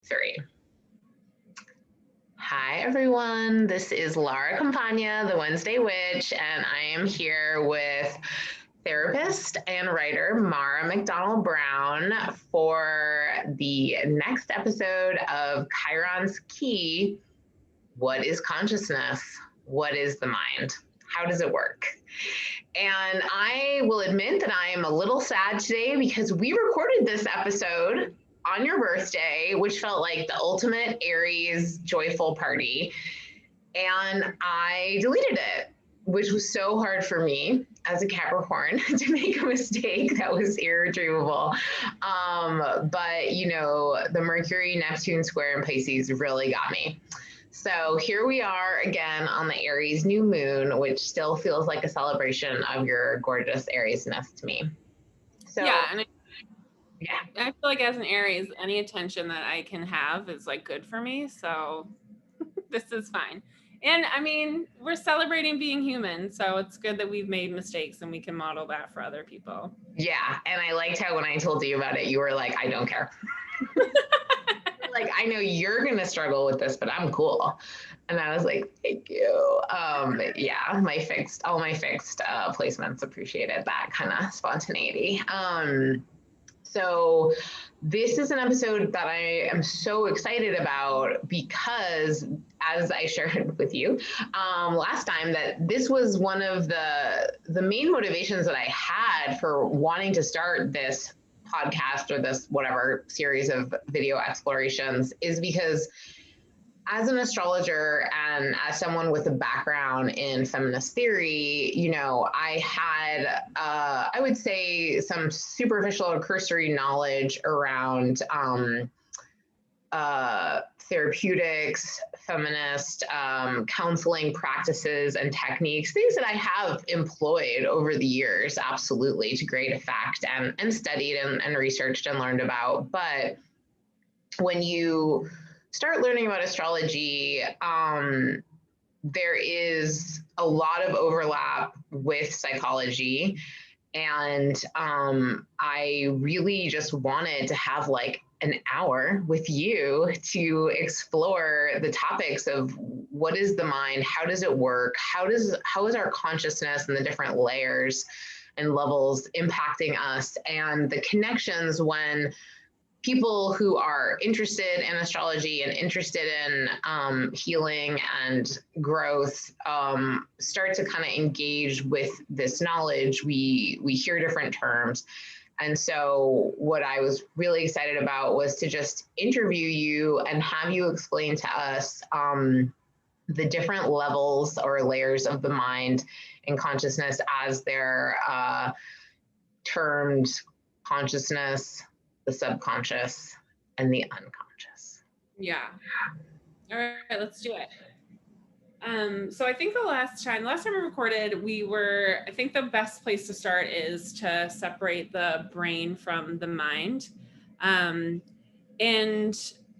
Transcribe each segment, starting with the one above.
3. Hi, everyone. This is Laura Campagna, the Wednesday Witch, and I am here with therapist and writer Maura McDonald-Brown for the next episode of Chiron's Key. What is consciousness? What is the mind? How does it work? And I will admit that I am a little sad today because we recorded this episode on your birthday, which felt like the ultimate Aries joyful party. And I deleted it, which was so hard for me as a Capricorn to make a mistake that was irretrievable. But, you know, the Mercury Neptune square in Pisces really got me. So here we are again on the Aries New Moon, which still feels like a celebration of your gorgeous Ariesness to me. So yeah, and I feel like as an Aries, any attention that I can have is like good for me. So this is fine. And I mean, we're celebrating being human, so it's good that we've made mistakes and we can model that for other people. Yeah, and I liked how when I told you about it, you were like, I don't care. Like, I know you're going to struggle with this, but I'm cool. And I was like, thank you. Yeah, all my fixed placements appreciated that kind of spontaneity. So this is an episode that I am so excited about because, as I shared with you last time, that this was one of the main motivations that I had for wanting to start this podcast or this whatever series of video explorations is because as an astrologer and as someone with a background in feminist theory, you know, I had, I would say, some superficial or cursory knowledge around therapeutics, feminist counseling practices and techniques, things that I have employed over the years, absolutely, to great effect, and studied and researched and learned about. But when you start learning about astrology, there is a lot of overlap with psychology. And I really just wanted to have like an hour with you to explore the topics of what is the mind, how does it work, how is our consciousness and the different layers and levels impacting us, and the connections when people who are interested in astrology and interested in healing and growth start to kind of engage with this knowledge. We hear different terms. And so what I was really excited about was to just interview you and have you explain to us the different levels or layers of the mind and consciousness as they're termed consciousness, the subconscious, and the unconscious. Yeah. All right, let's do it. So I think the last time we recorded, I think the best place to start is to separate the brain from the mind. And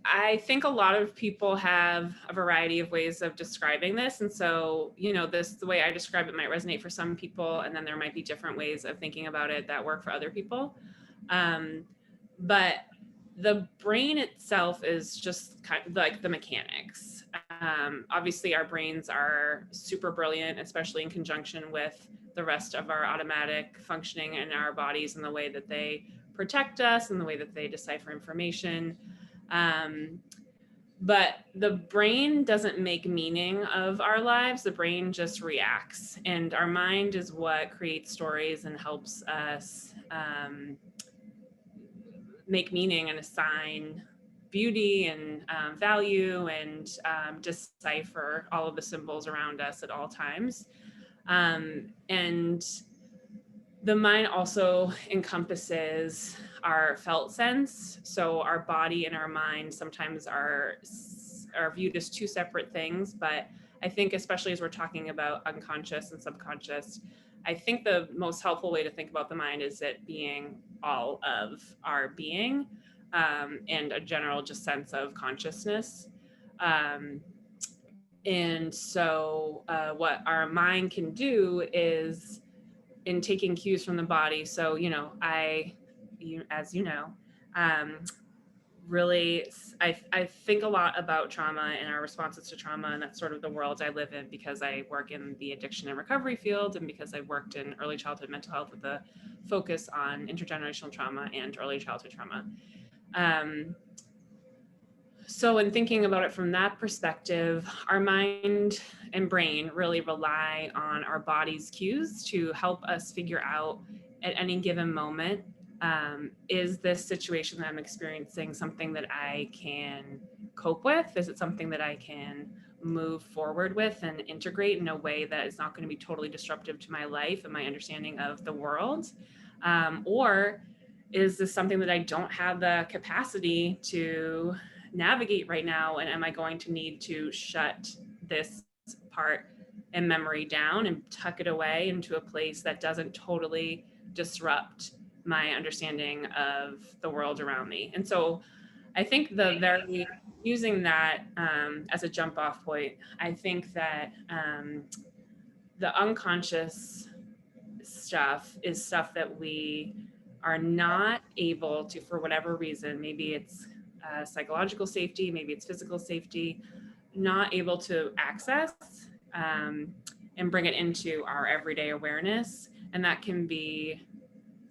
I think a lot of people have a variety of ways of describing this. And so, you know, the way I describe it might resonate for some people, and then there might be different ways of thinking about it that work for other people. But the brain itself is just kind of like the mechanics. Obviously, our brains are super brilliant, especially in conjunction with the rest of our automatic functioning in our bodies and the way that they protect us and the way that they decipher information. But the brain doesn't make meaning of our lives. The brain just reacts. And our mind is what creates stories and helps us make meaning and assign beauty and value and decipher all of the symbols around us at all times. And the mind also encompasses our felt sense. So our body and our mind sometimes are viewed as two separate things, but I think especially as we're talking about unconscious and subconscious, I think the most helpful way to think about the mind is it being all of our being and a general just sense of consciousness. And so what our mind can do is in taking cues from the body. So, you know, as you know, really, I think a lot about trauma and our responses to trauma, and that's sort of the world I live in because I work in the addiction and recovery field, and because I worked in early childhood mental health with a focus on intergenerational trauma and early childhood trauma. So in thinking about it from that perspective, our mind and brain really rely on our body's cues to help us figure out at any given moment, is this situation that I'm experiencing something that I can cope with? Is it something that I can move forward with and integrate in a way that is not going to be totally disruptive to my life and my understanding of the world? Or is this something that I don't have the capacity to navigate right now, and am I going to need to shut this part and memory down and tuck it away into a place that doesn't totally disrupt my understanding of the world around me? And so I think using that as a jump off point, I think that the unconscious stuff is stuff that we are not able to, for whatever reason, maybe it's psychological safety, maybe it's physical safety, not able to access and bring it into our everyday awareness. And that can be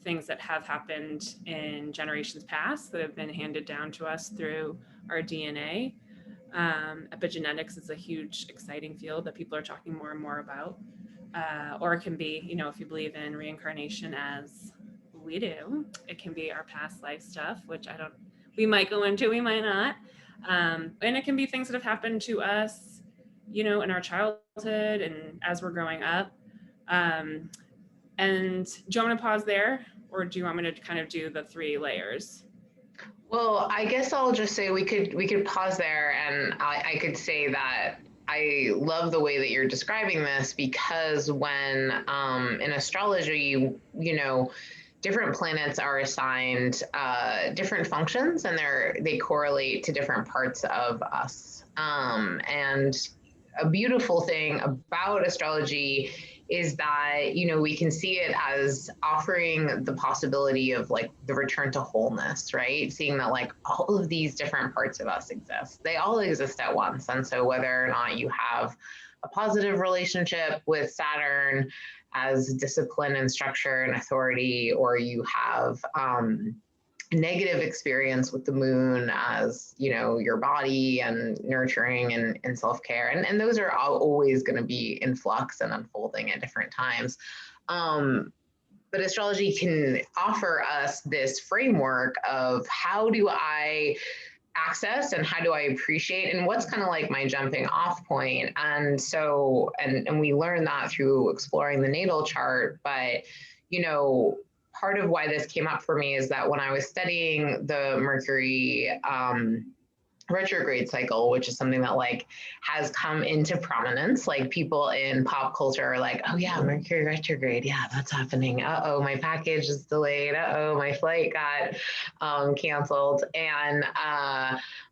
things that have happened in generations past that have been handed down to us through our DNA. Epigenetics is a huge, exciting field that people are talking more and more about. Or it can be, if you believe in reincarnation as we do, it can be our past life stuff, which we might go into, we might not. And it can be things that have happened to us, in our childhood and as we're growing up. And do you want me to pause there, or do you want me to kind of do the 3 layers? Well, I guess I'll just say we could pause there, and I could say that I love the way that you're describing this, because when in astrology, different planets are assigned different functions, and they correlate to different parts of us. And a beautiful thing about astrology is that, we can see it as offering the possibility of like the return to wholeness, right? Seeing that like all of these different parts of us exist. They all exist at once. And so whether or not you have a positive relationship with Saturn as discipline and structure and authority, or you have negative experience with the moon as, your body and nurturing and self-care. And those are always going to be in flux and unfolding at different times. But astrology can offer us this framework of how do I access and how do I appreciate, and what's kind of like my jumping off point. And so, and we learn that through exploring the natal chart. But, part of why this came up for me is that when I was studying the Mercury retrograde cycle, which is something that like has come into prominence, like people in pop culture are like, oh yeah, Mercury retrograde, yeah, that's happening. Uh-oh, my package is delayed. Uh-oh, my flight got canceled, and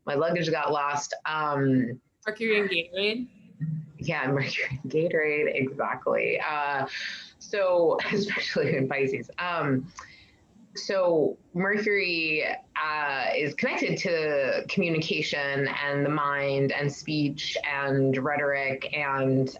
my luggage got lost. Mercury and Gatorade. Yeah, Mercury and Gatorade, exactly. So especially in Pisces. So Mercury is connected to communication and the mind and speech and rhetoric and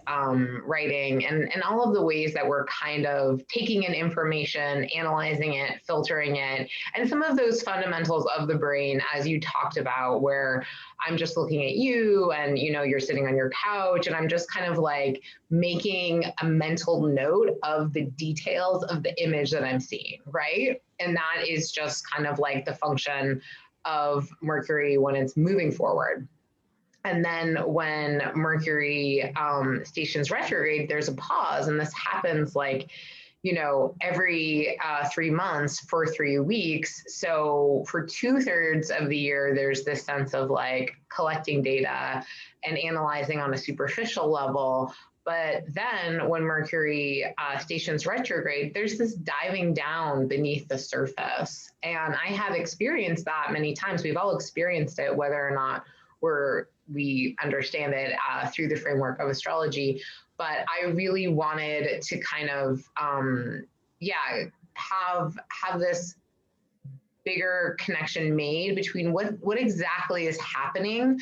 writing and all of the ways that we're kind of taking in information, analyzing it, filtering it, and some of those fundamentals of the brain, as you talked about, where I'm just looking at you and, you're sitting on your couch and I'm just kind of like making a mental note of the details of the image that I'm seeing, right? And that is just kind of like the function of Mercury when it's moving forward. And then when Mercury stations retrograde, there's a pause. And this happens like, every 3 months for 3 weeks. So for 2/3 of the year, there's this sense of like collecting data and analyzing on a superficial level. But then when Mercury stations retrograde, there's this diving down beneath the surface. And I have experienced that many times. We've all experienced it, whether or not we understand it through the framework of astrology. But I really wanted to kind of, have this bigger connection made between what exactly is happening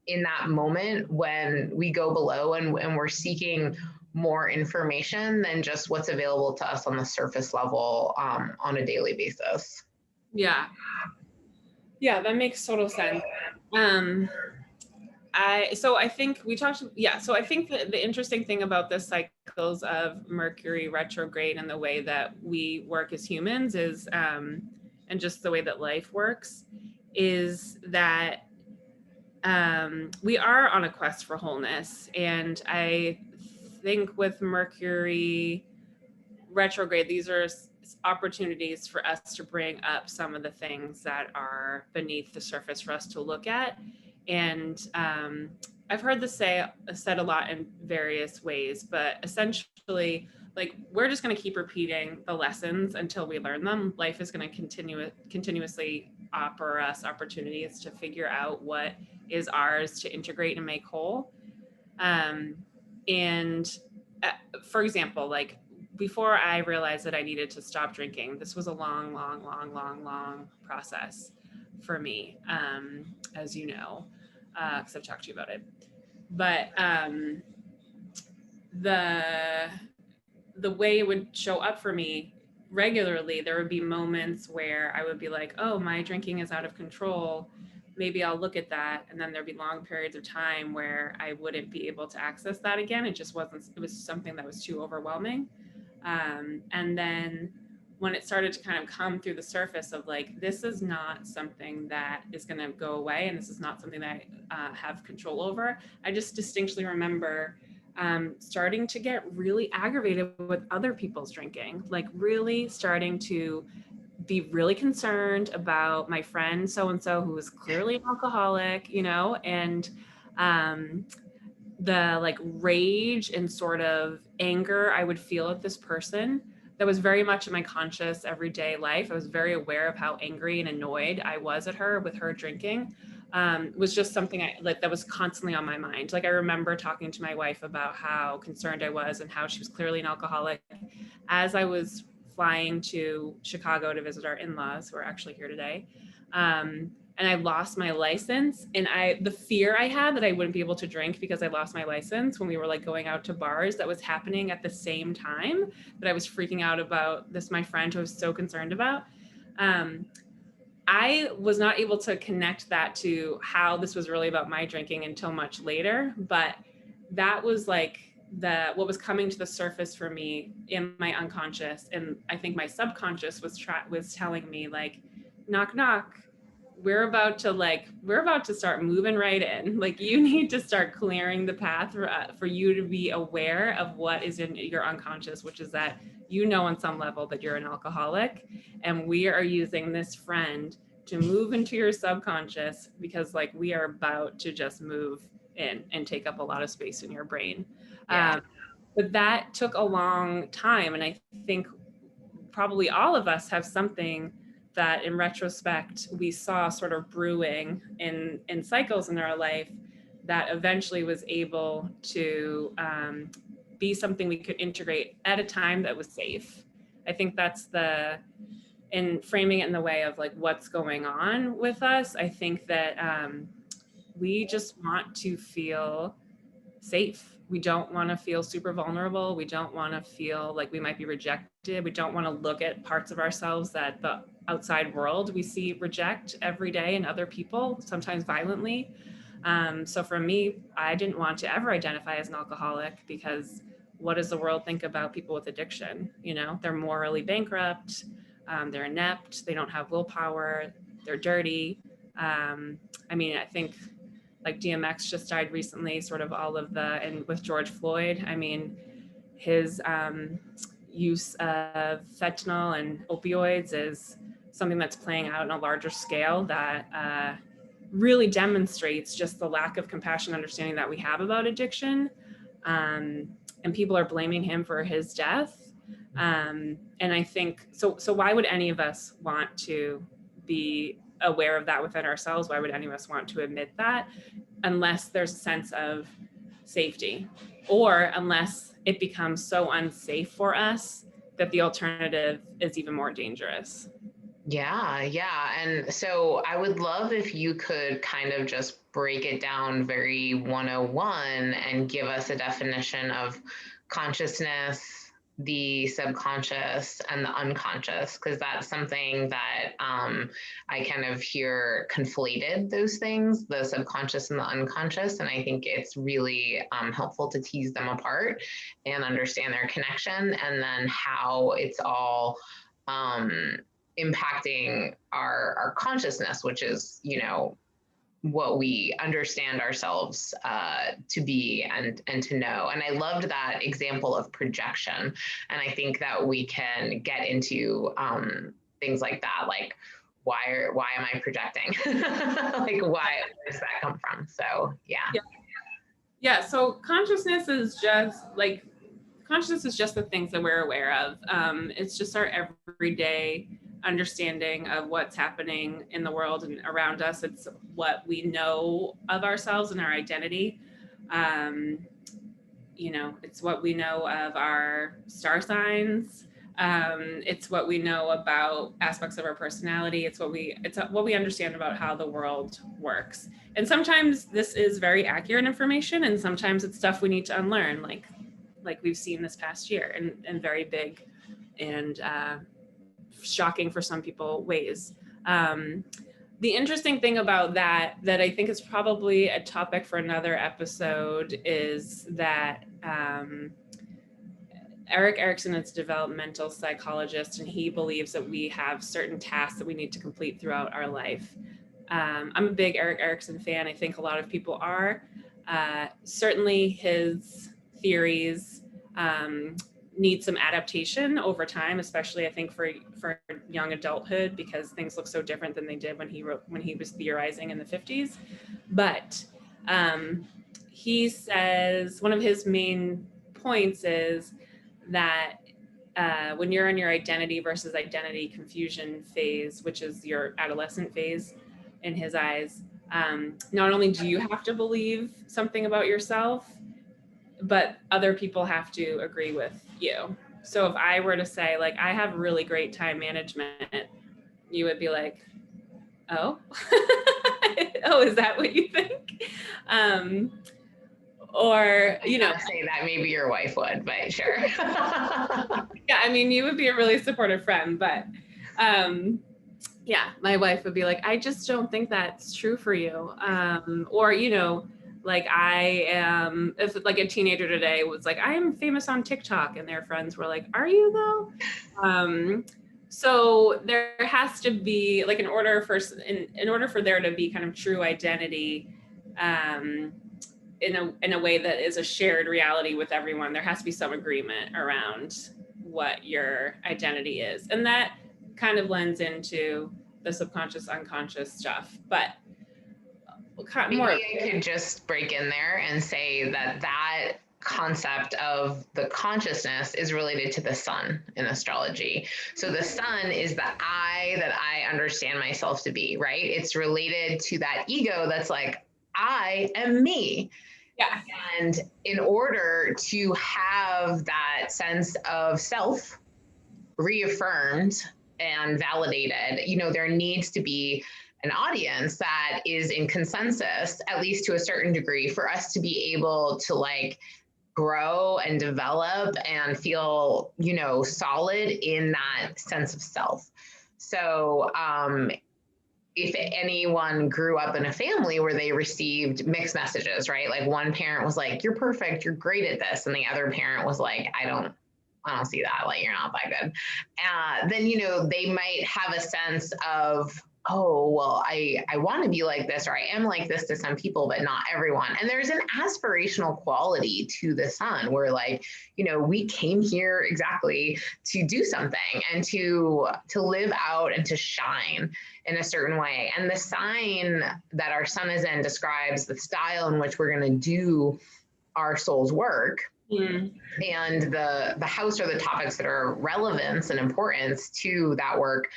in that moment when we go below and we're seeking more information than just what's available to us on the surface level on a daily basis. Yeah. Yeah, that makes total sense. I think we talked, so I think that the interesting thing about the cycles of Mercury retrograde and the way that we work as humans is, and just the way that life works, is that we are on a quest for wholeness. And I think with Mercury retrograde, these are opportunities for us to bring up some of the things that are beneath the surface for us to look at. And I've heard this said a lot in various ways, but essentially, like, we're just going to keep repeating the lessons until we learn them. Life is going to continuously offer us opportunities to figure out what is ours to integrate and make whole. For example, like, before I realized that I needed to stop drinking, this was a long process for me, as you know, because I've talked to you about it. But the way it would show up for me regularly, there would be moments where I would be like, oh, my drinking is out of control. Maybe I'll look at that. And then there'd be long periods of time where I wouldn't be able to access that again. It was something that was too overwhelming. And then when it started to kind of come through the surface of like, this is not something that is going to go away, and this is not something that I have control over, I just distinctly remember starting to get really aggravated with other people's drinking, like really starting to be really concerned about my friend so-and-so who was clearly an alcoholic, and the like rage and sort of anger I would feel at this person that was very much in my conscious everyday life. I was very aware of how angry and annoyed I was at her with her drinking. Was just something that was constantly on my mind. Like, I remember talking to my wife about how concerned I was and how she was clearly an alcoholic as I was flying to Chicago to visit our in-laws who are actually here today. And I lost my license, and the fear I had that I wouldn't be able to drink because I lost my license when we were like going out to bars, that was happening at the same time that I was freaking out about this, my friend who I was so concerned about. I was not able to connect that to how this was really about my drinking until much later, but that was like what was coming to the surface for me in my unconscious. And I think my subconscious was telling me, like, knock, knock, we're about to start moving right in. Like, you need to start clearing the path for you to be aware of what is in your unconscious, which is that on some level that you're an alcoholic, and we are using this friend to move into your subconscious because, like, we are about to just move in and take up a lot of space in your brain. Yeah. But that took a long time, and I think probably all of us have something that in retrospect we saw sort of brewing in cycles in our life that eventually was able to be something we could integrate at a time that was safe. I think that's in framing it in the way of like what's going on with us. I think that we just want to feel safe. We don't want to feel super vulnerable. We don't want to feel like we might be rejected. We don't want to look at parts of ourselves that the outside world we see reject every day in other people, sometimes violently. So for me, I didn't want to ever identify as an alcoholic, because what does the world think about people with addiction? They're morally bankrupt, they're inept, they don't have willpower, they're dirty. I think like DMX just died recently, sort of and with George Floyd, his use of fentanyl and opioids is something that's playing out on a larger scale that really demonstrates just the lack of compassion, understanding that we have about addiction. And people are blaming him for his death. And I think, so why would any of us want to be aware of that within ourselves? Why would any of us want to admit that? Unless there's a sense of safety, or unless it becomes so unsafe for us that the alternative is even more dangerous. Yeah, yeah. And so I would love if you could kind of just break it down very 101 and give us a definition of consciousness, the subconscious, and the unconscious, because that's something that I kind of hear conflated, those things, the subconscious and the unconscious. And I think it's really helpful to tease them apart and understand their connection, and then how it's all impacting our consciousness, which is, what we understand ourselves to be and to know. And I loved that example of projection. And I think that we can get into things like that, like why am I projecting? Like where does that come from? So Yeah. So consciousness is just the things that we're aware of. It's just our everyday understanding of what's happening in the world and around us. It's what we know of ourselves and our identity. It's what we know of our star signs. It's what we know about aspects of our personality. It's what we understand about how the world works. And sometimes this is very accurate information, and sometimes it's stuff we need to unlearn, like we've seen this past year, in very big and shocking for some people ways. The interesting thing about that I think is probably a topic for another episode is that Erik Erikson is a developmental psychologist, and he believes that we have certain tasks that we need to complete throughout our life. I'm a big Erik Erikson fan. I think a lot of people are. Certainly his theories need some adaptation over time, especially I think for young adulthood, because things look so different than they did when he was theorizing in the 50s. But he says one of his main points is that when you're in your identity versus identity confusion phase, which is your adolescent phase in his eyes, not only do you have to believe something about yourself, but other people have to agree with you. So if I were to say, like, I have really great time management, you would be like, oh, oh, is that what you think? Or, say that maybe your wife would, but sure. Yeah, I mean, you would be a really supportive friend, but yeah, my wife would be like, I just don't think that's true for you. Or, like I am, if like a teenager today was like, I am famous on TikTok, and their friends were like, are you though? So there has to be, like, in order for there to be kind of true identity, in a way that is a shared reality with everyone, there has to be some agreement around what your identity is. And that kind of lends into the subconscious, unconscious stuff. But maybe I could just break in there and say that concept of the consciousness is related to the sun in astrology. So the sun is the I that I understand myself to be, right? It's related to that ego that's like, I am me. Yeah. And in order to have that sense of self reaffirmed and validated, there needs to be an audience that is in consensus, at least to a certain degree, for us to be able to like grow and develop and feel, solid in that sense of self. So, if anyone grew up in a family where they received mixed messages, right? Like one parent was like, you're perfect, you're great at this. And the other parent was like, I don't see that, like, you're not that good. Then, they might have a sense of, oh, well, I want to be like this, or I am like this to some people, but not everyone. And there's an aspirational quality to the sun where, like, we came here exactly to do something and to live out and to shine in a certain way. And the sign that our sun is in describes the style in which we're going to do our soul's work. And the house are the topics that are relevance and importance to that work.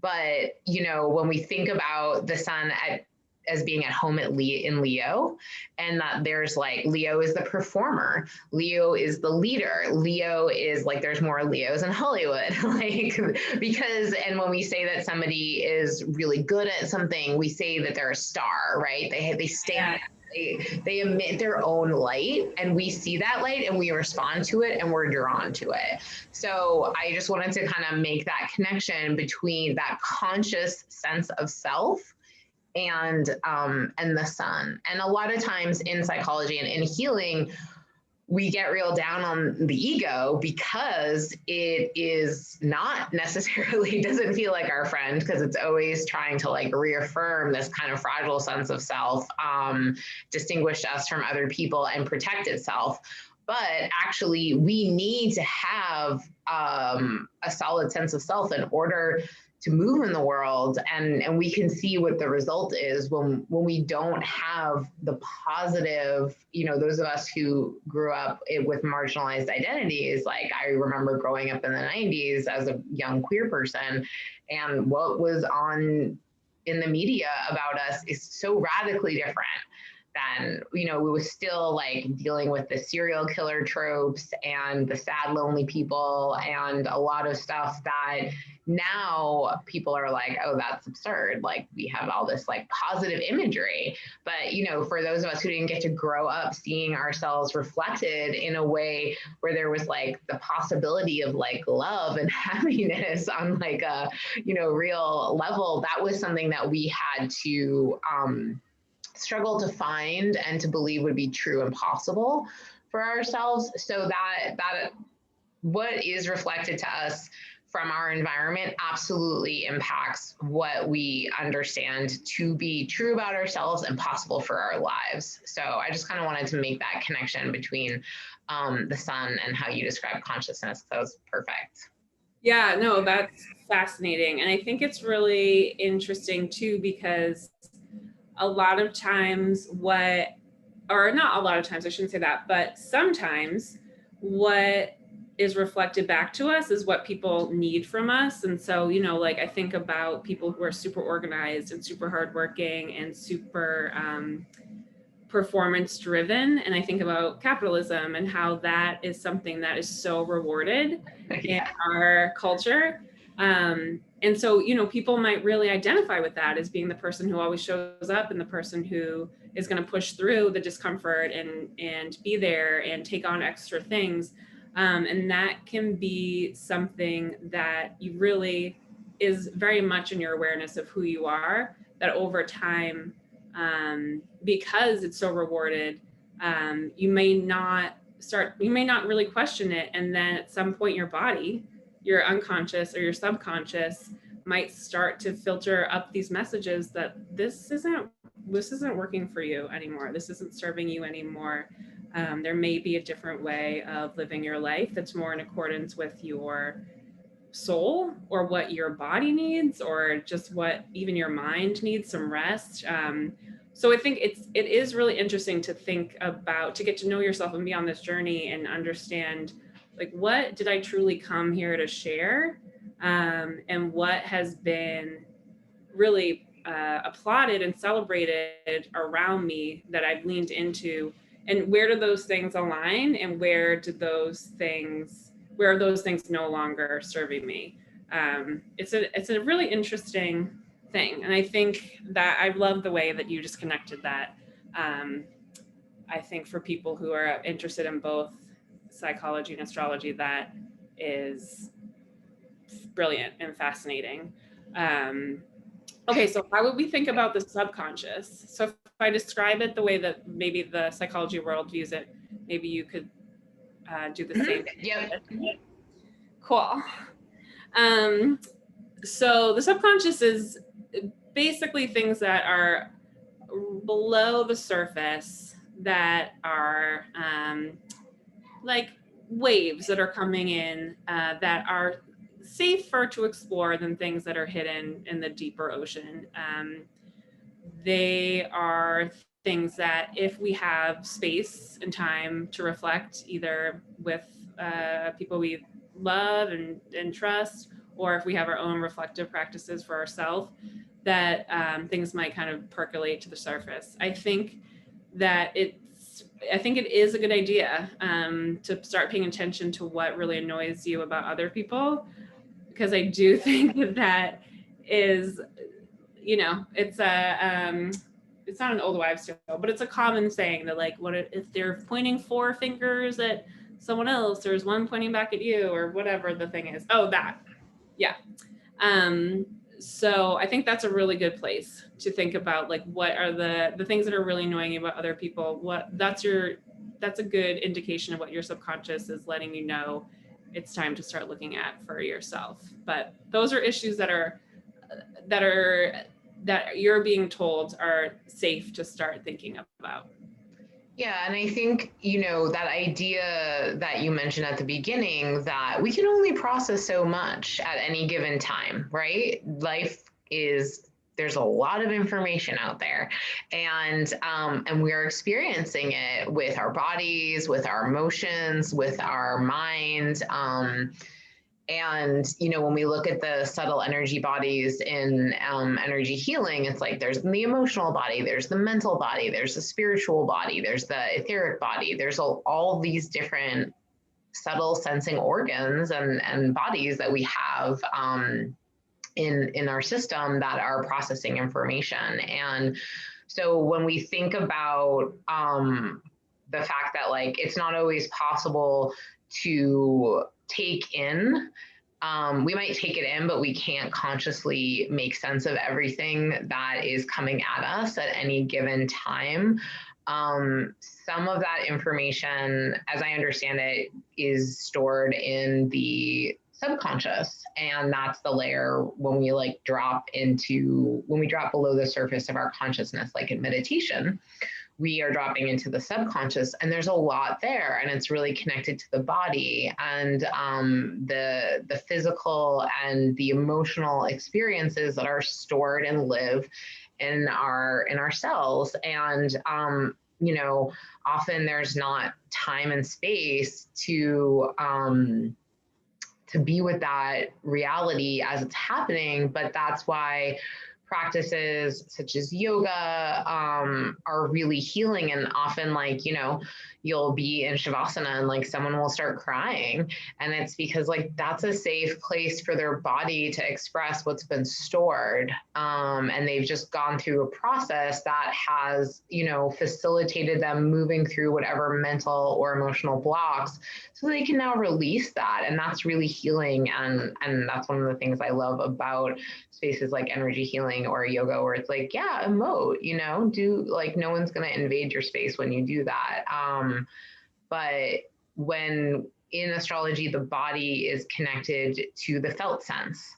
But, when we think about the sun as being at home in Leo, and that there's like Leo is the performer, Leo is the leader, Leo is like there's more Leos in Hollywood, like because and when we say that somebody is really good at something, we say that they're a star, right? They stand. They emit their own light, and we see that light and we respond to it and we're drawn to it. So I just wanted to kind of make that connection between that conscious sense of self and the sun. And a lot of times in psychology and in healing, we get real down on the ego because it is not necessarily, doesn't feel like our friend, because it's always trying to like reaffirm this kind of fragile sense of self, distinguish us from other people and protect itself. But actually, we need to have a solid sense of self in order to move in the world, and we can see what the result is when we don't have the positive, you know, those of us who grew up with marginalized identities. Like I remember growing up in the 90s as a young queer person, and what was on in the media about us is so radically different than, you know, we was still like dealing with the serial killer tropes and the sad, lonely people and a lot of stuff that now people are like, oh, that's absurd. Like we have all this like positive imagery. But, you know, for those of us who didn't get to grow up seeing ourselves reflected in a way where there was like the possibility of like love and happiness on like a, you know, real level, that was something that we had to, struggle to find and to believe would be true and possible for ourselves. So that what is reflected to us from our environment absolutely impacts what we understand to be true about ourselves and possible for our lives. So I just kind of wanted to make that connection between the sun and how you describe consciousness. That was perfect. Yeah, no, that's fascinating. And I think it's really interesting too, because a lot of times or not a lot of times, I shouldn't say that, but sometimes what is reflected back to us is what people need from us. And so, you know, like I think about people who are super organized and super hardworking and super performance driven. And I think about capitalism and how that is something that is so rewarded in our culture. And so, you know, people might really identify with that as being the person who always shows up and the person who is going to push through the discomfort and be there and take on extra things. And that can be something that you really is very much in your awareness of who you are, that over time, because it's so rewarded, you may not really question it. And then at some point your body, your unconscious or your subconscious might start to filter up these messages that this isn't working for you anymore. This isn't serving you anymore. There may be a different way of living your life that's more in accordance with your soul or what your body needs, or just what even your mind needs some rest. So I think it is really interesting to think about, to get to know yourself and be on this journey and understand, like, what did I truly come here to share? And what has been really applauded and celebrated around me that I've leaned into, and where do those things align, and where are those things no longer serving me? It's a really interesting thing. And I think that I love the way that you just connected that. I think for people who are interested in both psychology and astrology, that is brilliant and fascinating. Okay, so how would we think about the subconscious? So if I describe it the way that maybe the psychology world views it, maybe you could do the same. Yep. Cool. So the subconscious is basically things that are below the surface, that are like waves that are coming in, that are safer to explore than things that are hidden in the deeper ocean. They are things that if we have space and time to reflect, either with people we love and trust, or if we have our own reflective practices for ourselves, that things might kind of percolate to the surface. I think it is a good idea to start paying attention to what really annoys you about other people, because I do think that is, it's not an old wives' tale, but it's a common saying that, like, what if they're pointing 4 fingers at someone else, there's one pointing back at you, or whatever the thing is. Oh, that. Yeah. So I think that's a really good place to think about, like, what are the things that are really annoying you about other people. That's a good indication of what your subconscious is letting you know it's time to start looking at for yourself. But those are issues that you're being told are safe to start thinking about. Yeah, and I think, that idea that you mentioned at the beginning, that we can only process so much at any given time, right? There's a lot of information out there, and we're experiencing it with our bodies, with our emotions, with our mind. And, when we look at the subtle energy bodies in energy healing, it's like there's the emotional body, there's the mental body, there's the spiritual body, there's the etheric body. There's all these different subtle sensing organs and bodies that we have in our system that are processing information. And so when we think about the fact that, like, it's not always possible to take in, we might take it in, but we can't consciously make sense of everything that is coming at us at any given time. Some of that information, as I understand it, is stored in the subconscious, and that's the layer when we drop below the surface of our consciousness, like in meditation. We are dropping into the subconscious, and there's a lot there, and it's really connected to the body and the physical and the emotional experiences that are stored and live in our cells. And often there's not time and space to be with that reality as it's happening. But that's why practices such as yoga are really healing. And often, you'll be in shavasana and someone will start crying, and it's because that's a safe place for their body to express what's been stored, and they've just gone through a process that has facilitated them moving through whatever mental or emotional blocks, so they can now release that. And that's really healing, and that's one of the things I love about spaces like energy healing or yoga, where it's emote, no one's going to invade your space when you do that. But when in astrology, the body is connected to the felt sense,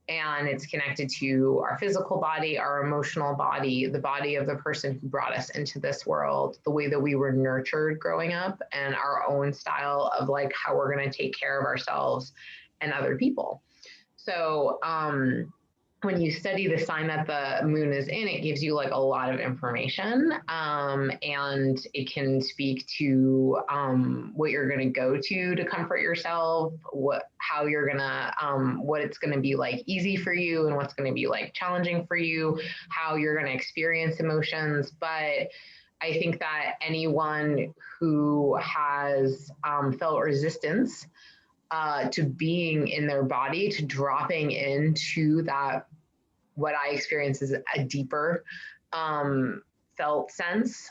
and it's connected to our physical body, our emotional body, the body of the person who brought us into this world, the way that we were nurtured growing up, and our own style of how we're going to take care of ourselves and other people. So, when you study the sign that the moon is in, it gives you a lot of information, and it can speak to what you're going to go to comfort yourself, how you're going to, what it's going to be easy for you, and what's going to be challenging for you, how you're going to experience emotions. But I think that anyone who has felt resistance to being in their body, to dropping into that, what I experience is a deeper felt sense,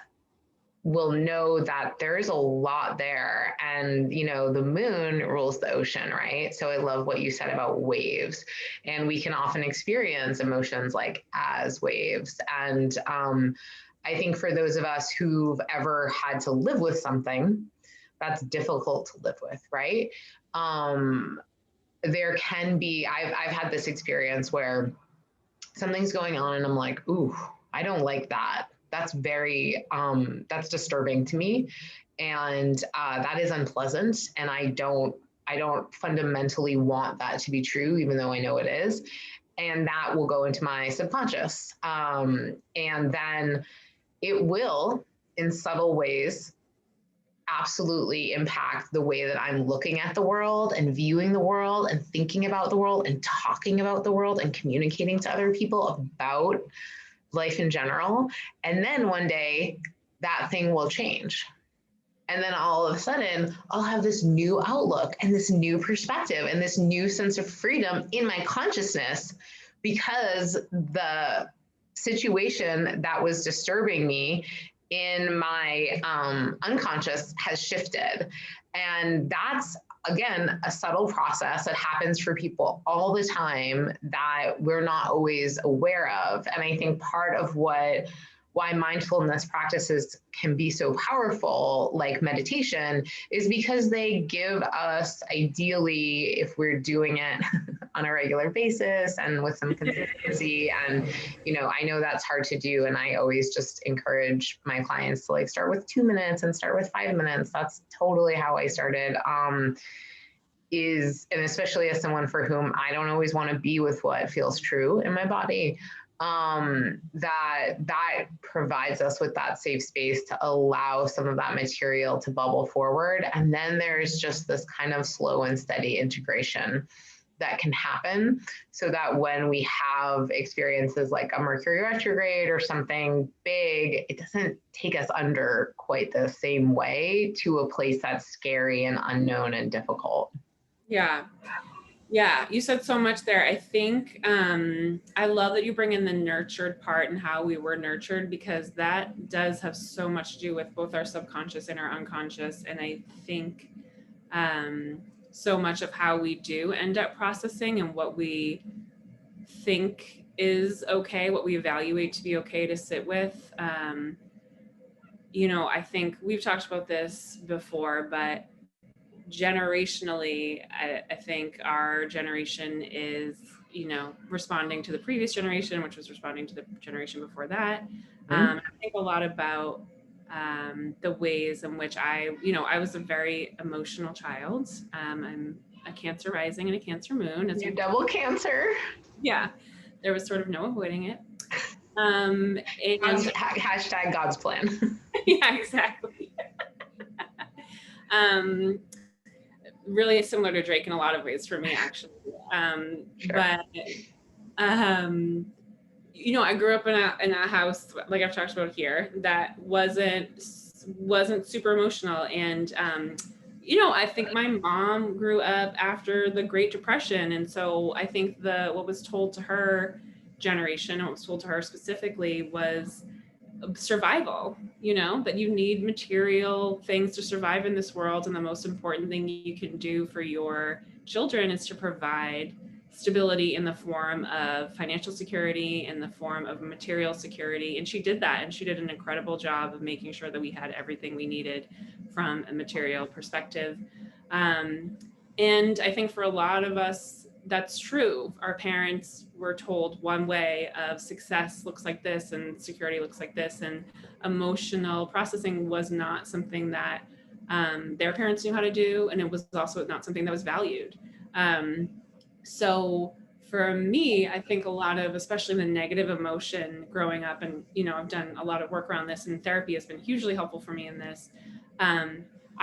will know that there is a lot there. And, the moon rules the ocean, right? So I love what you said about waves. And we can often experience emotions as waves. And I think for those of us who've ever had to live with something that's difficult to live with, right? There can be, I've had this experience where something's going on and I'm like, ooh, I don't like that. That's very, that's disturbing to me. And that is unpleasant. And I don't fundamentally want that to be true, even though I know it is. And that will go into my subconscious. And then it will, in subtle ways, absolutely impact the way that I'm looking at the world and viewing the world and thinking about the world and talking about the world and communicating to other people about life in general. And then one day that thing will change. And then all of a sudden, I'll have this new outlook and this new perspective and this new sense of freedom in my consciousness, because the situation that was disturbing me in my unconscious has shifted. And that's, again, a subtle process that happens for people all the time that we're not always aware of. And I think part of why mindfulness practices can be so powerful, like meditation, is because they give us, ideally, if we're doing it on a regular basis and with some consistency, and, you know, I know that's hard to do. And I always just encourage my clients to like start with 2 minutes and start with 5 minutes. That's totally how I started. And especially as someone for whom I don't always want to be with what feels true in my body, that provides us with that safe space to allow some of that material to bubble forward. And then there's just this kind of slow and steady integration that can happen, so that when we have experiences like a Mercury retrograde or something big, it doesn't take us under quite the same way to a place that's scary and unknown and difficult. Yeah. Yeah, you said so much there. I think I love that you bring in the nurtured part and how we were nurtured, because that does have so much to do with both our subconscious and our unconscious. And I think so much of how we do end up processing and what we think is okay, what we evaluate to be okay to sit with. You know, I think we've talked about this before, but generationally, I think our generation is, you know, responding to the previous generation, which was responding to the generation before that. I think a lot about the ways in which I was a very emotional child. I'm a Cancer rising and a Cancer moon. You're double Cancer. Yeah, there was sort of no avoiding it. And hashtag God's plan. Yeah, exactly. Really similar to Drake in a lot of ways for me, actually. Sure. But you know, I grew up in a house, like I've talked about here, that wasn't super emotional. And you know, I think my mom grew up after the Great Depression, and so I think what was told to her generation, what was told to her specifically, was survival, you know, that you need material things to survive in this world. And the most important thing you can do for your children is to provide stability in the form of financial security, in the form of material security. And she did that. And she did an incredible job of making sure that we had everything we needed from a material perspective. And I think for a lot of us, that's true. Our parents were told one way of success looks like this and security looks like this, and emotional processing was not something that their parents knew how to do, and it was also not something that was valued. So for me, I think a lot of, especially the negative emotion growing up, and you know, I've done a lot of work around this, and therapy has been hugely helpful for me in this.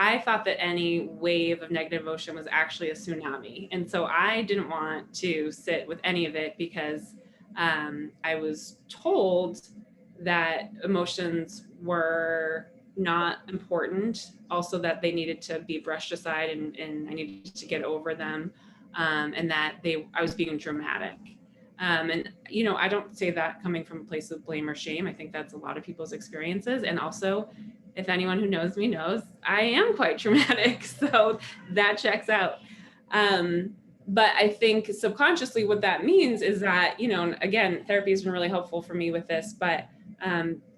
I thought that any wave of negative emotion was actually a tsunami. And so I didn't want to sit with any of it, because I was told that emotions were not important, also that they needed to be brushed aside, and I needed to get over them, and that I was being dramatic. And, you know, I don't say that coming from a place of blame or shame. I think that's a lot of people's experiences. And also, if anyone who knows me knows, I am quite dramatic. So that checks out. But I think subconsciously what that means is that, you know, again, therapy has been really helpful for me with this, but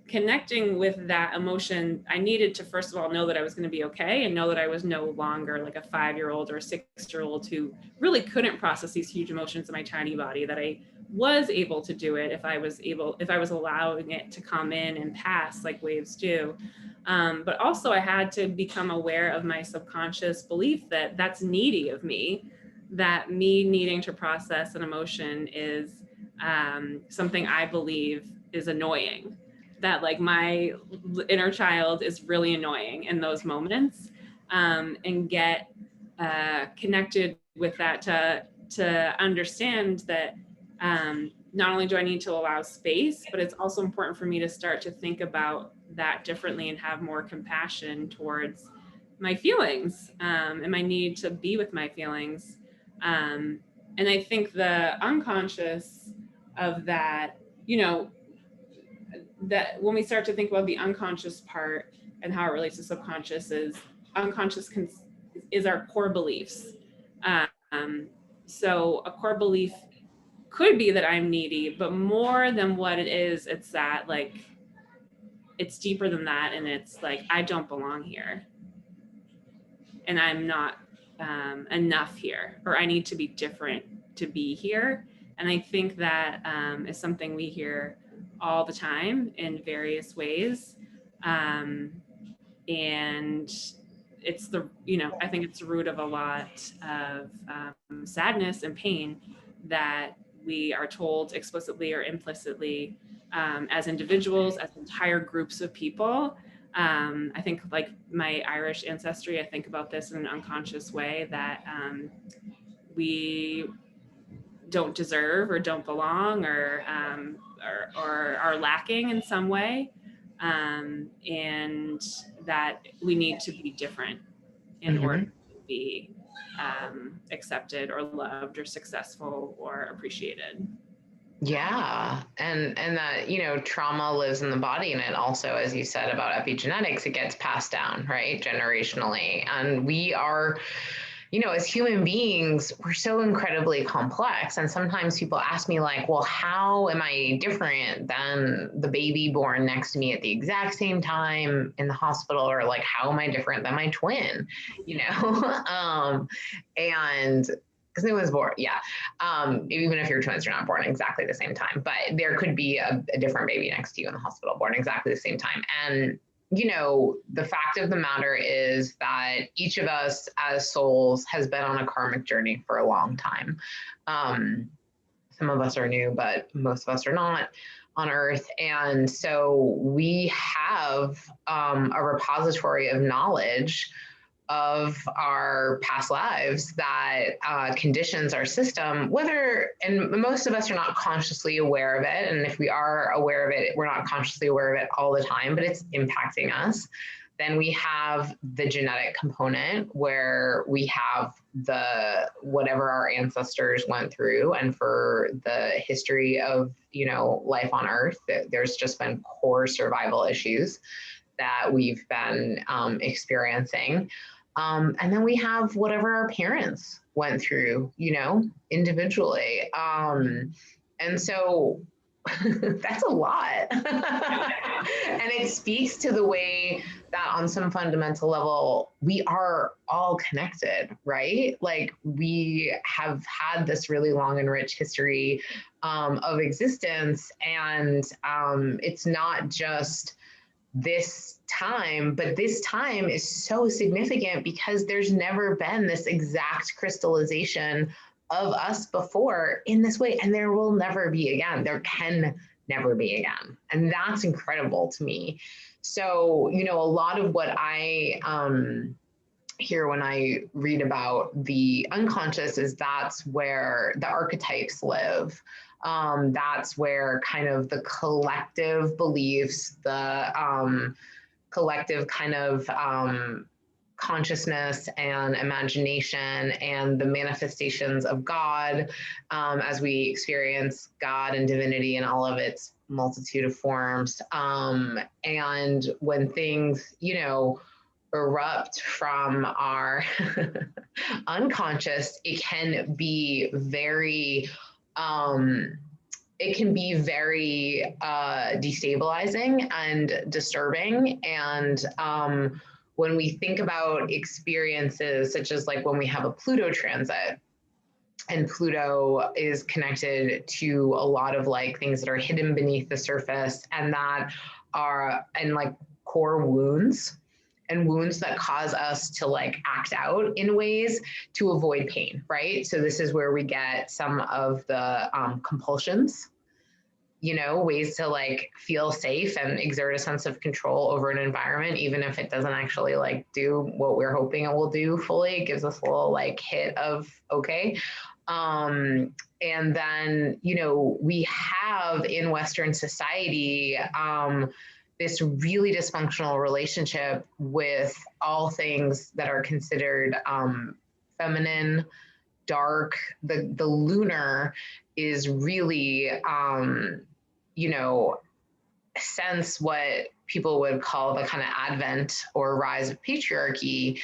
connecting with that emotion, I needed to, first of all, know that I was going to be okay, and know that I was no longer like a 5-year-old or a 6-year-old who really couldn't process these huge emotions in my tiny body, that I was able to do it if I was allowing it to come in and pass like waves do. But also I had to become aware of my subconscious belief that that's needy of me, that me needing to process an emotion is something I believe is annoying. that like my inner child is really annoying in those moments, and get connected with that to understand that not only do I need to allow space, but it's also important for me to start to think about that differently and have more compassion towards my feelings, and my need to be with my feelings. And I think the unconscious of that, you know, that when we start to think about the unconscious part and how it relates to subconscious, is unconscious is our core beliefs. So a core belief could be that I'm needy, but more than what it is, it's that like, it's deeper than that. And it's like, I don't belong here and I'm not enough here, or I need to be different to be here. And I think that is something we hear all the time in various ways. And it's the, you know, I think it's the root of a lot of sadness and pain that we are told explicitly or implicitly, as individuals, as entire groups of people. I think like my Irish ancestry, I think about this in an unconscious way, that we don't deserve or don't belong, or are lacking in some way, and that we need to be different in order to be accepted or loved or successful or appreciated. Yeah. And that, you know, trauma lives in the body, and it also, as you said about epigenetics, it gets passed down, right? Generationally. And we are, you know, as human beings, we're so incredibly complex. And sometimes people ask me like, well, how am I different than the baby born next to me at the exact same time in the hospital? Or like, how am I different than my twin? You know? And because it was born, yeah. Even if your twins are not born exactly the same time, but there could be a different baby next to you in the hospital born exactly the same time. And, you know, the fact of the matter is that each of us as souls has been on a karmic journey for a long time. Some of us are new, but most of us are not on Earth. And so we have a repository of knowledge of our past lives that conditions our system, whether, and most of us are not consciously aware of it. And if we are aware of it, we're not consciously aware of it all the time, but it's impacting us. Then we have the genetic component where we have the whatever our ancestors went through. And for the history of, you know, life on Earth, there's just been core survival issues that we've been experiencing. And then we have whatever our parents went through, you know, individually. And so that's a lot. And it speaks to the way that on some fundamental level, we are all connected, right? Like we have had this really long and rich history of existence. And it's not just this time, but this time is so significant because there's never been this exact crystallization of us before in this way, and there will never be again. There can never be again. And that's incredible to me. So, you know, a lot of what I hear when I read about the unconscious is that's where the archetypes live. That's where kind of the collective beliefs, the collective kind of consciousness and imagination and the manifestations of God as we experience God and divinity in all of its multitude of forms. And when things, you know, erupt from our unconscious, it can be very destabilizing and disturbing. And when we think about experiences such as like when we have a Pluto transit, and Pluto is connected to a lot of like things that are hidden beneath the surface and that are, and like core wounds and wounds that cause us to like act out in ways to avoid pain, right? So this is where we get some of the compulsions ways to like feel safe and exert a sense of control over an environment, even if it doesn't actually like do what we're hoping it will do fully. It gives us a little like hit of okay. And then, we have in Western society this really dysfunctional relationship with all things that are considered feminine, dark. The lunar is really, since what people would call the kind of advent or rise of patriarchy,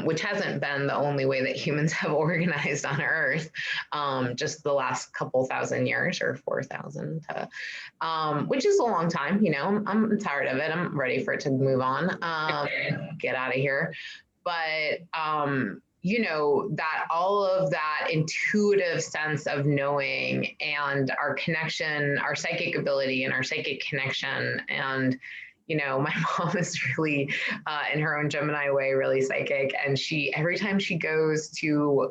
which hasn't been the only way that humans have organized on Earth, just the last couple thousand years or 4,000, which is a long time. I'm tired of it. I'm ready for it to move on, get out of here. But that all of that intuitive sense of knowing and our connection, our psychic ability and our psychic connection. And, my mom is really, in her own Gemini way, really psychic. And every time she goes to,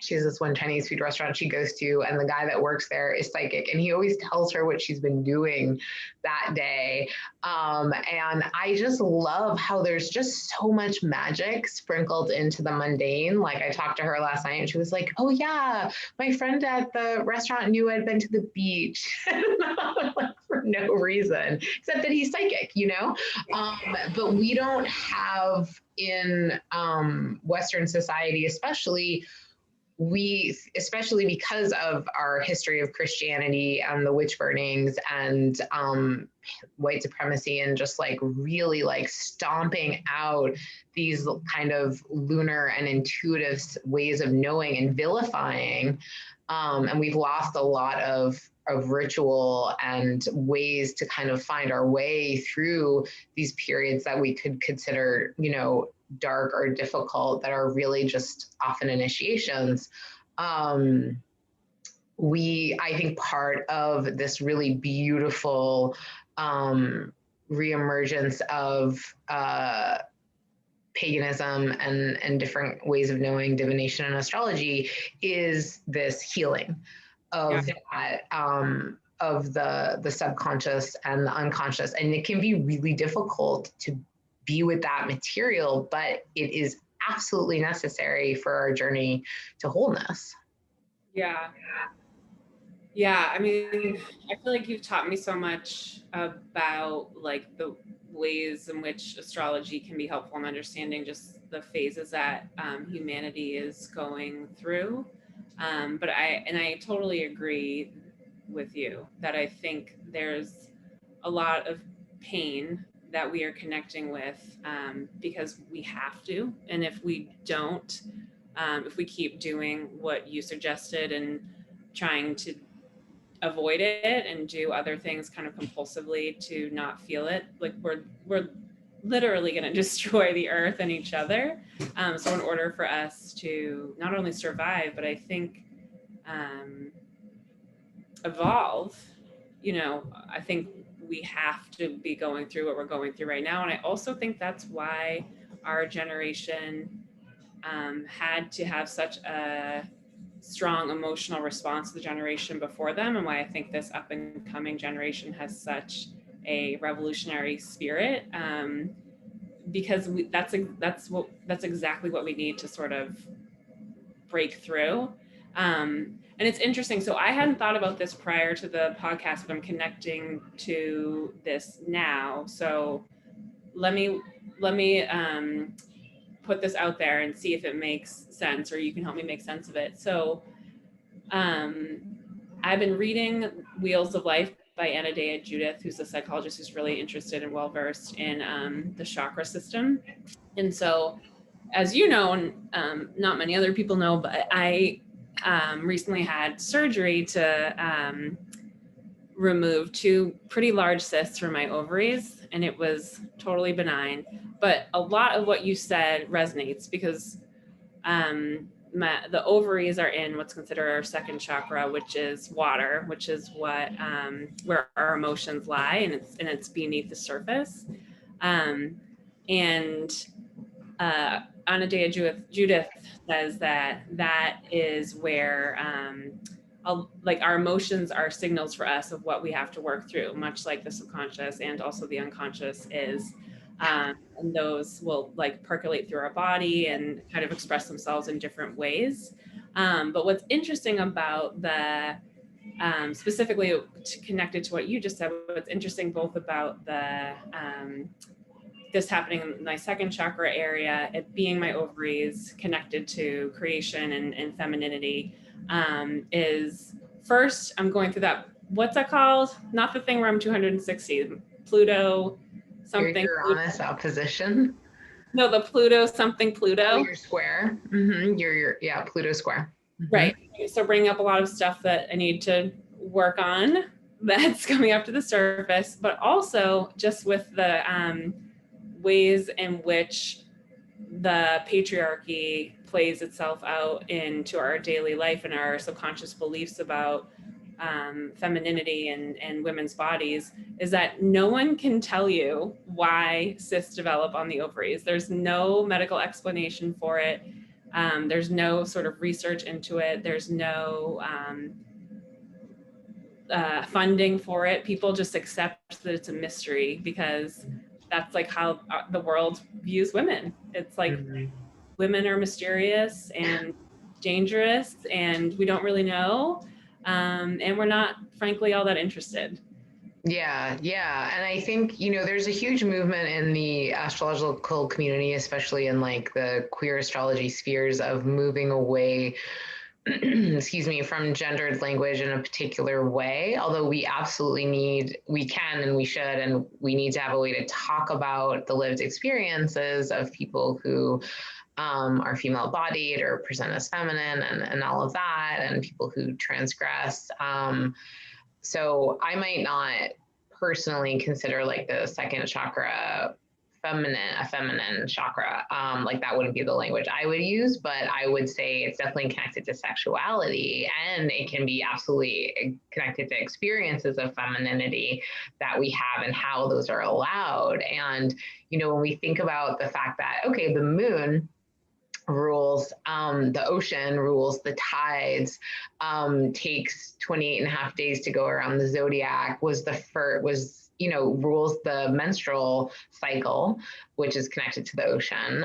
she has this one Chinese food restaurant she goes to, and the guy that works there is psychic, and he always tells her what she's been doing that day. And I just love how there's just so much magic sprinkled into the mundane. Like I talked to her last night and she was like, oh yeah, my friend at the restaurant knew I'd been to the beach. Like, for no reason, except that he's psychic, but we don't have in Western society, especially because of our history of Christianity and the witch burnings and white supremacy and just like really like stomping out these kind of lunar and intuitive ways of knowing and vilifying. And we've lost a lot of ritual and ways to kind of find our way through these periods that we could consider, dark or difficult, that are really just often initiations. I think part of this really beautiful reemergence of paganism and different ways of knowing divination and astrology is this healing of that, of the subconscious and the unconscious. And it can be really difficult to be with that material, but it is absolutely necessary for our journey to wholeness. Yeah. I mean, I feel like you've taught me so much about like the ways in which astrology can be helpful in understanding just the phases that humanity is going through. But I totally agree with you that I think there's a lot of pain that we are connecting with because we have to. And if we don't, if we keep doing what you suggested and trying to avoid it and do other things kind of compulsively to not feel it, like we're literally going to destroy the earth and each other. So in order for us to not only survive, but I think evolve, I think we have to be going through what we're going through right now. And I also think that's why our generation had to have such a strong emotional response to the generation before them, and why I think this up and coming generation has such a revolutionary spirit, because that's exactly what we need to sort of break through. And it's interesting. So I hadn't thought about this prior to the podcast, but I'm connecting to this now. So let me put this out there and see if it makes sense, or you can help me make sense of it. So I've been reading Wheels of Life by Anna Dea Judith, who's a psychologist who's really interested and well-versed in the chakra system. And so, as you know, and not many other people know, but I recently had surgery to remove 2 pretty large cysts from my ovaries, and it was totally benign. But a lot of what you said resonates because the ovaries are in what's considered our second chakra, which is water, which is what where our emotions lie, and it's beneath the surface. And Anna Dea Judith says that is where like our emotions are signals for us of what we have to work through, much like the subconscious and also the unconscious is. And those will like percolate through our body and kind of express themselves in different ways. But what's interesting about the specifically connected to what you just said, what's interesting both about the this happening in my second chakra area, it being my ovaries connected to creation and femininity, is first I'm going through that, what's that called? Not the thing where I'm 260, Pluto something. Your Uranus opposition. No, the Pluto something Pluto. Oh, your square. Mm-hmm. Yeah, Pluto square. Mm-hmm. Right. So bringing up a lot of stuff that I need to work on that's coming up to the surface, but also just with the ways in which the patriarchy plays itself out into our daily life and our subconscious beliefs about femininity and women's bodies, is that no one can tell you why cysts develop on the ovaries. There's no medical explanation for it. There's no sort of research into it. There's no funding for it. People just accept that it's a mystery because that's like how the world views women. It's like women are mysterious and dangerous and we don't really know. And we're not, frankly, all that interested. Yeah. And I think, there's a huge movement in the astrological community, especially in like the queer astrology spheres, of moving away from gendered language in a particular way, although we can and we should, and we need to have a way to talk about the lived experiences of people who are female bodied or present as feminine and all of that, and people who transgress. So I might not personally consider like the second chakra a feminine chakra. Like that wouldn't be the language I would use, but I would say it's definitely connected to sexuality, and it can be absolutely connected to experiences of femininity that we have and how those are allowed. And, when we think about the fact that, okay, the moon rules the ocean, rules the tides, takes 28 and a half days to go around the zodiac, rules the menstrual cycle, which is connected to the ocean,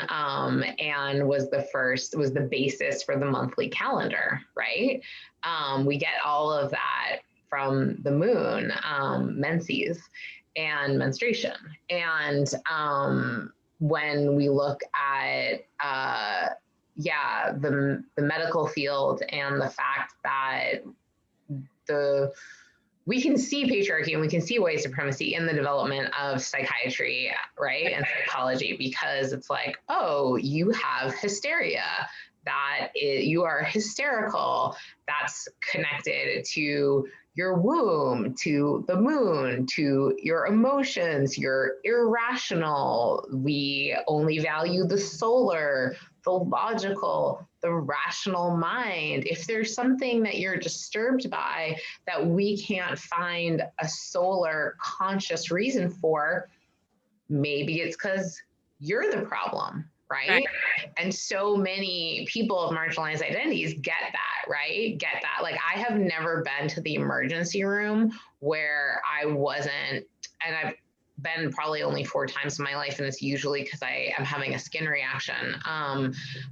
and was the basis for the monthly calendar, right? We get all of that from the moon, menses and menstruation. And when we look at the medical field and the fact that we can see patriarchy and we can see white supremacy in the development of psychiatry, right, and psychology, because it's like, oh, you have hysteria, you are hysterical, that's connected to your womb, to the moon, to your emotions, you're irrational, we only value the solar, the logical, the rational mind. If there's something that you're disturbed by that we can't find a solar conscious reason for, maybe it's because you're the problem, right? And so many people of marginalized identities get that, right? Like, I have never been to the emergency room where I wasn't, and I've been probably only 4 times in my life, and it's usually because I am having a skin reaction.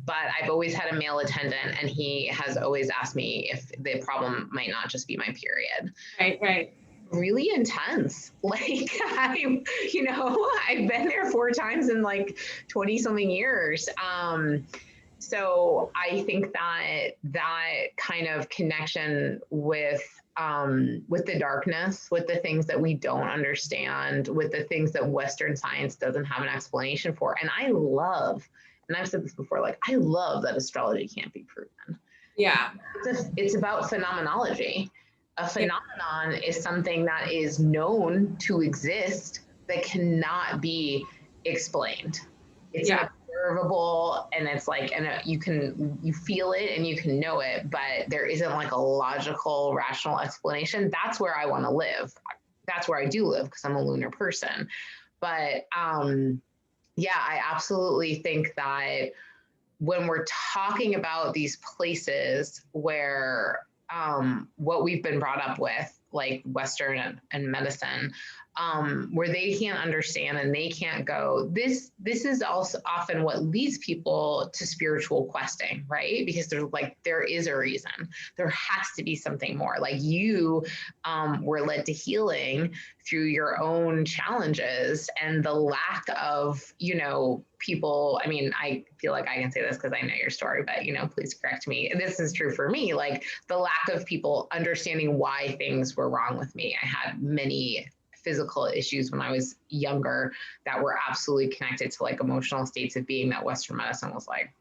But I've always had a male attendant, and he has always asked me if the problem might not just be my period. Right. Really intense. Like, I've been there 4 times in like 20 something years. So I think that kind of connection with the darkness, with the things that we don't understand, with the things that Western science doesn't have an explanation for. And I've said this before, like, I love that astrology can't be proven. Yeah. It's about phenomenology. A phenomenon is something that is known to exist that cannot be explained. It's observable, and it's like, and you feel it and you can know it, but there isn't like a logical, rational explanation. That's where I want to live. That's where I do live, because I'm a lunar person. But I absolutely think that when we're talking about these places where what we've been brought up with, like Western and medicine, where they can't understand and they can't go. This is also often what leads people to spiritual questing, right? Because there is a reason. There has to be something more. Like you were led to healing through your own challenges, and the lack of, people. I mean, I feel like I can say this because I know your story, but please correct me. And this is true for me. Like the lack of people understanding why things were wrong with me. I had many physical issues when I was younger that were absolutely connected to like emotional states of being, that Western medicine was like,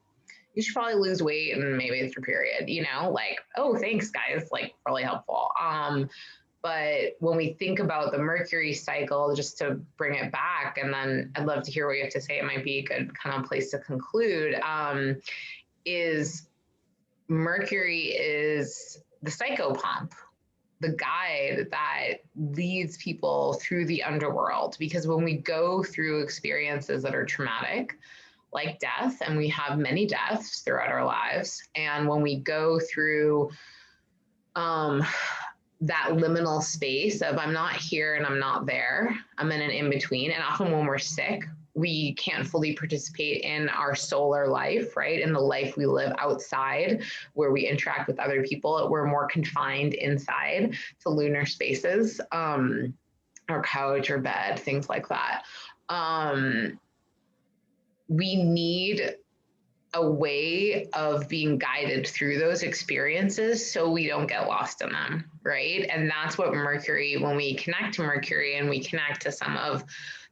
you should probably lose weight and maybe it's your period, like, oh, thanks guys, like really helpful. But when we think about the Mercury cycle, just to bring it back, and then I'd love to hear what you have to say, it might be a good kind of place to conclude, is Mercury is the psychopomp, the guide that leads people through the underworld. Because when we go through experiences that are traumatic, like death, and we have many deaths throughout our lives, and when we go through that liminal space of I'm not here and I'm not there, I'm in an in-between, and often when we're sick, we can't fully participate in our solar life, right? In the life we live outside where we interact with other people. We're more confined inside to lunar spaces, or couch or bed, things like that. We need a way of being guided through those experiences so we don't get lost in them, right? And that's what Mercury, when we connect to Mercury and we connect to some of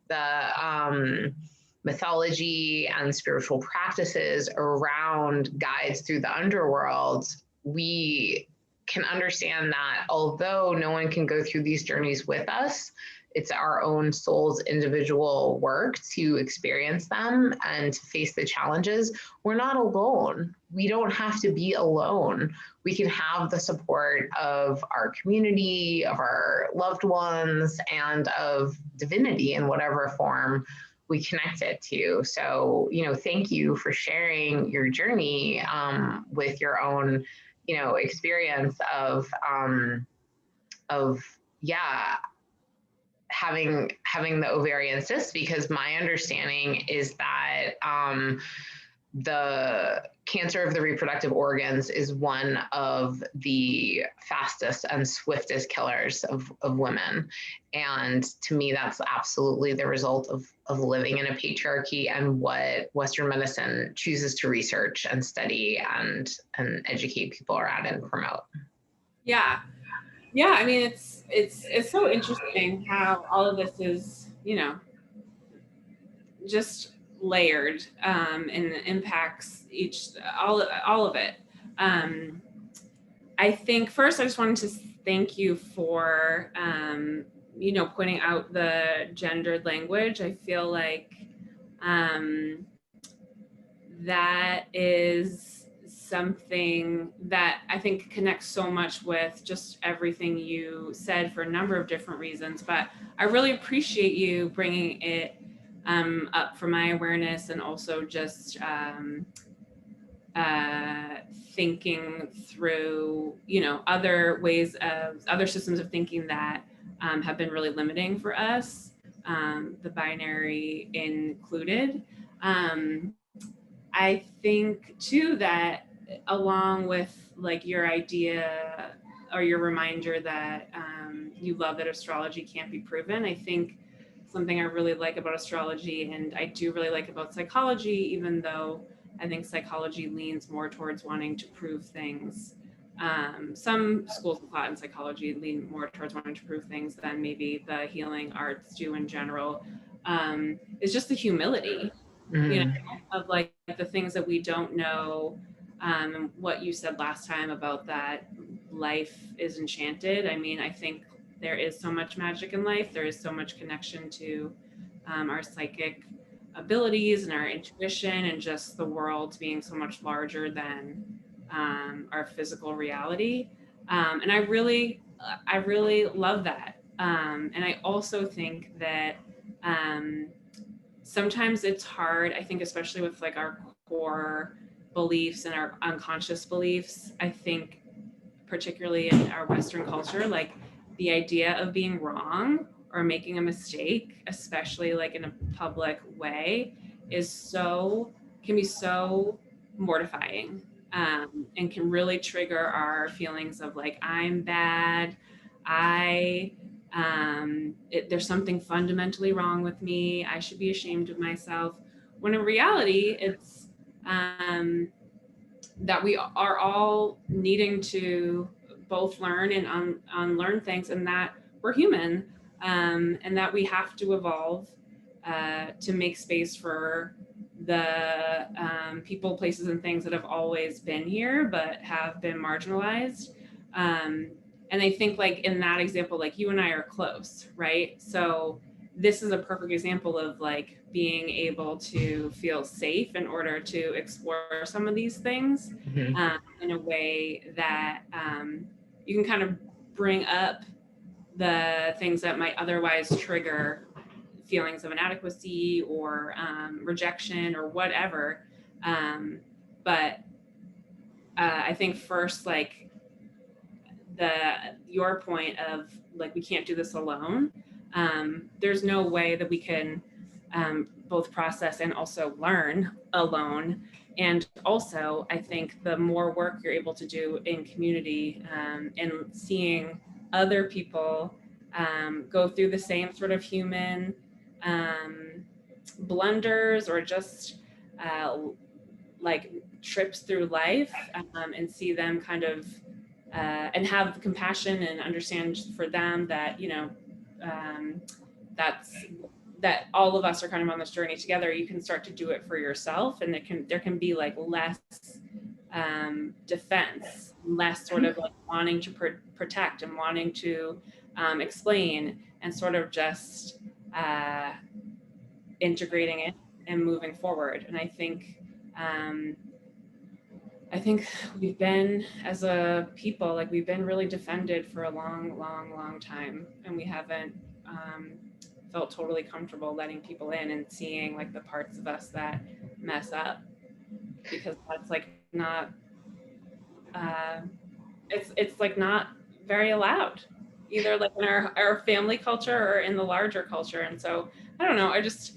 the mythology and spiritual practices around guides through the underworld, we can understand that although no one can go through these journeys with us, it's our own soul's individual work to experience them and to face the challenges. We're not alone. We don't have to be alone. We can have the support of our community, of our loved ones, and of divinity in whatever form we connect it to. So, thank you for sharing your journey with your own, experience of having the ovarian cyst, because my understanding is that the cancer of the reproductive organs is one of the fastest and swiftest killers of women. And to me, that's absolutely the result of living in a patriarchy and what Western medicine chooses to research and study and educate people around and promote. Yeah. Yeah, I mean, it's so interesting how all of this is, just layered, and impacts all of it. I think first I just wanted to thank you for, pointing out the gendered language. I feel like that is something that I think connects so much with just everything you said for a number of different reasons. But I really appreciate you bringing it up for my awareness, and also just thinking through, other systems of thinking that have been really limiting for us, the binary included. I think too that along with like your idea or your reminder that you love that astrology can't be proven, I think something I really like about astrology, and I do really like about psychology, even though I think psychology leans more towards wanting to prove things. Some schools of thought in psychology lean more towards wanting to prove things than maybe the healing arts do in general. It's just the humility, of like the things that we don't know. And what you said last time about that life is enchanted. I mean, I think there is so much magic in life. There is so much connection to our psychic abilities and our intuition, and just the world being so much larger than our physical reality. And I really love that. And I also think that sometimes it's hard, I think, especially with like our core beliefs and our unconscious beliefs. I think particularly in our Western culture, like the idea of being wrong or making a mistake, especially like in a public way, can be so mortifying, and can really trigger our feelings of like, I'm bad, there's something fundamentally wrong with me, I should be ashamed of myself. When in reality, it's that we are all needing to both learn and unlearn things, and that we're human, and that we have to evolve to make space for the people, places, and things that have always been here but have been marginalized. And I think like in that example, like you and I are close, right? So this is a perfect example of like being able to feel safe in order to explore some of these things in a way that you can kind of bring up the things that might otherwise trigger feelings of inadequacy or rejection or whatever. But I think first, like your point of like, we can't do this alone. There's no way that we can both process and also learn alone. And also, I think the more work you're able to do in community and seeing other people go through the same sort of human blunders or just like trips through life, and see them kind of and have compassion and understand for them that, you know, that all of us are kind of on this journey together. You can start to do it for yourself, and there can be like less defense, less sort of like wanting to protect and wanting to explain, and sort of just integrating it and moving forward. And I think we've been, as a people, like we've been really defended for a long time, and we haven't felt totally comfortable letting people in and seeing like the parts of us that mess up, because that's like not it's like not very allowed, either like in our family culture or in the larger culture. And so I don't know, I just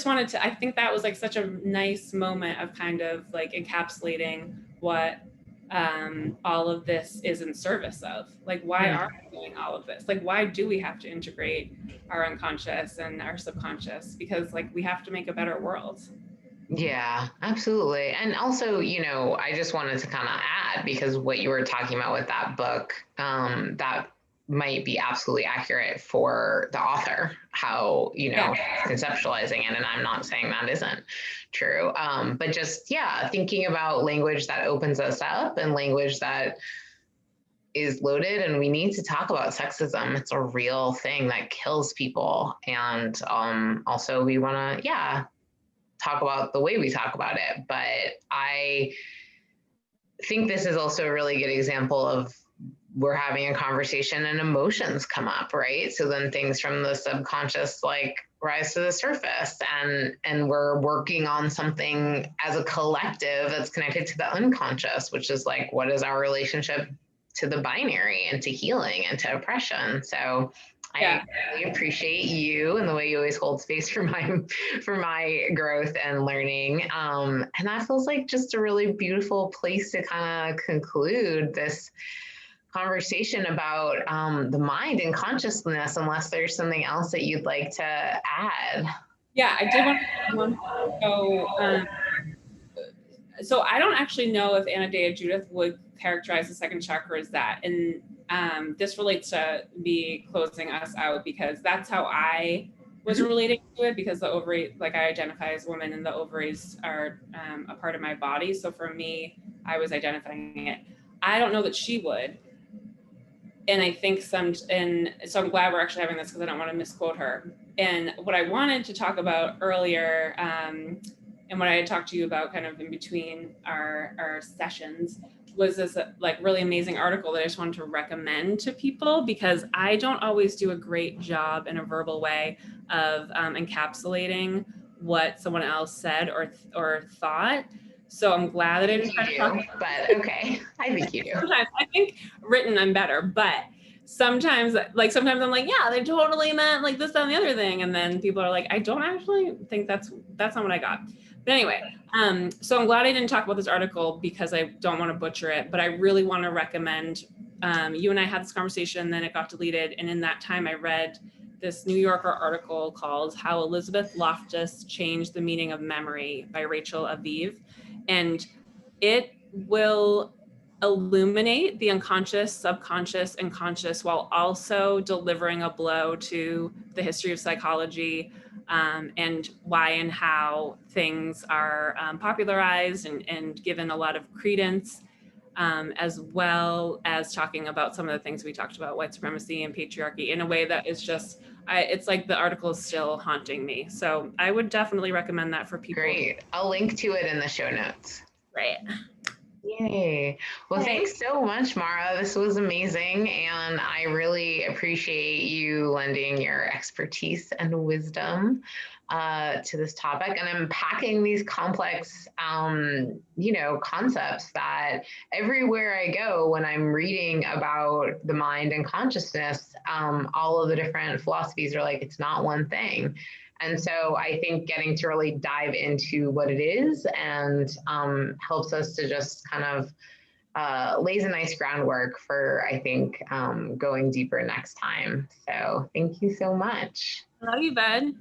wanted to, I think that was like such a nice moment of kind of like encapsulating what all of this is in service of. Like, why are we doing all of this? Like, why do we have to integrate our unconscious and our subconscious? Because like we have to make a better world. Yeah, absolutely. And also, you know, I just wanted to kind of add, because what you were talking about with that book, that might be absolutely accurate for the author, how, you know, conceptualizing it. And I'm not saying that isn't true. But just, thinking about language that opens us up and language that is loaded. And we need to talk about sexism. It's a real thing that kills people. And also we want to, talk about the way we talk about it. But I think this is also a really good example of we're having a conversation and emotions come up, right? So then things from the subconscious like rise to the surface, and we're working on something as a collective that's connected to the unconscious, which is like, what is our relationship to the binary and to healing and to oppression? So I really appreciate you and the way you always hold space for my growth and learning. And that feels like just a really beautiful place to kind of conclude this conversation about the mind and consciousness, unless there's something else that you'd like to add. Yeah, I did want to so I don't actually know if Anna Judith would characterize the second chakra as that. And this relates to me closing us out, because that's how I was relating to it, because the ovary, like I identify as a woman, and the ovaries are a part of my body. So for me, I was identifying it. I don't know that she would. And I think so I'm glad we're actually having this, because I don't want to misquote her. And what I wanted to talk about earlier, and what I had talked to you about kind of in between our sessions, was this like really amazing article that I just wanted to recommend to people, because I don't always do a great job in a verbal way of encapsulating what someone else said or thought. So I'm glad that I didn't You try to talk. do, but okay. I think you do. Sometimes I think written I'm better, but sometimes I'm like, yeah, they totally meant like this, that, and the other thing. And then people are like, I don't actually think that's not what I got. But anyway, so I'm glad I didn't talk about this article because I don't want to butcher it, but I really want to recommend, you and I had this conversation, and then it got deleted. And in that time I read this New Yorker article called How Elizabeth Loftus Changed the Meaning of Memory by Rachel Aviv. And it will illuminate the unconscious, subconscious, and conscious while also delivering a blow to the history of psychology, and why and how things are popularized and given a lot of credence, as well as talking about some of the things we talked about, white supremacy and patriarchy, in a way that is just, it's like the article is still haunting me. So I would definitely recommend that for people. Great. I'll link to it in the show notes. Right. Yay. Well, thanks so much, Maura. This was amazing. And I really appreciate you lending your expertise and wisdom to this topic and unpacking these complex, concepts that everywhere I go when I'm reading about the mind and consciousness, all of the different philosophies are like, it's not one thing. And so I think getting to really dive into what it is and helps us to just kind of lays a nice groundwork for, I think, going deeper next time. So thank you so much. I love you, bud.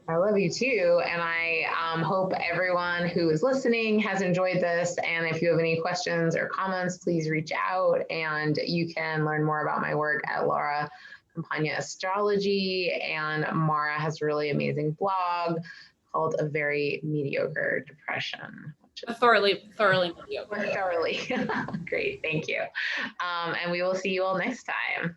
I love you too. And I hope everyone who is listening has enjoyed this. And if you have any questions or comments, please reach out, and you can learn more about my work at Laura Campagna Astrology, and Maura has a really amazing blog called A Very Mediocre Depression. Thoroughly mediocre. Thoroughly. Great, thank you. And we will see you all next time.